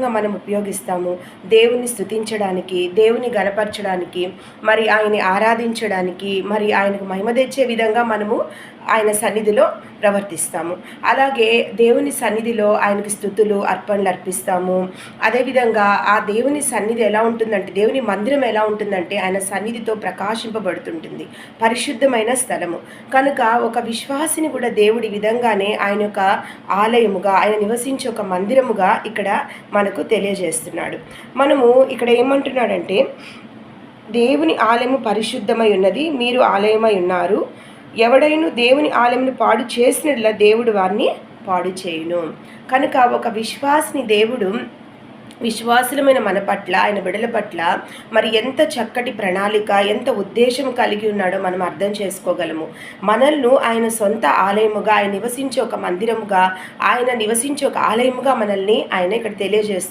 మనం ఉపయోగిస్తాము. దేవుని స్తుతించడానికి, దేవుని గణపరచడానికి, మరి ఆయన్ని ఆరాధించడానికి, మరి ఆయనకు మహిమ తెచ్చే విధంగా మనము ఆయన సన్నిధిలో ప్రవర్తిస్తాము. అలాగే దేవుని సన్నిధిలో ఆయనకి స్తుతులు అర్పణలు అర్పిస్తాము. అదేవిధంగా ఆ దేవుని సన్నిధి ఎలా ఉంటుందంటే, దేవుని మందిరం ఎలా ఉంటుందంటే ఆయన సన్నిధితో ప్రకాశింపబడుతుంటుంది, పరిశుద్ధమైన స్థలము. కనుక ఒక విశ్వాసిని కూడా దేవుడి విధంగానే ఆయన యొక్క ఆలయముగా, ఆయన నివసించే ఒక మందిరముగా ఇక్కడ మనకు తెలియజేస్తున్నాడు. మనము ఇక్కడ ఏమంటున్నాడంటే, దేవుని ఆలయము పరిశుద్ధమై ఉన్నది, మీరు ఆలయమై ఉన్నారు. ఎవడైనా దేవుని ఆలయమును పాడు చేసినట్ల దేవుడు వారిని పాడు చేయును. కనుక ఒక విశ్వాసిని దేవుడు విశ్వాసులమైన మన పట్ల, ఆయన బిడ్డల పట్ల మరి ఎంత చక్కటి ప్రణాళిక, ఎంత ఉద్దేశం కలిగి ఉన్నాడో మనం అర్థం చేసుకోగలము. మనల్ని ఆయన సొంత ఆలయముగా, ఆయన నివసించే ఒక మందిరముగా, ఆయన నివసించే ఒక ఆలయముగా మనల్ని ఆయన ఇక్కడ తెలియజేస్తున్నాడు.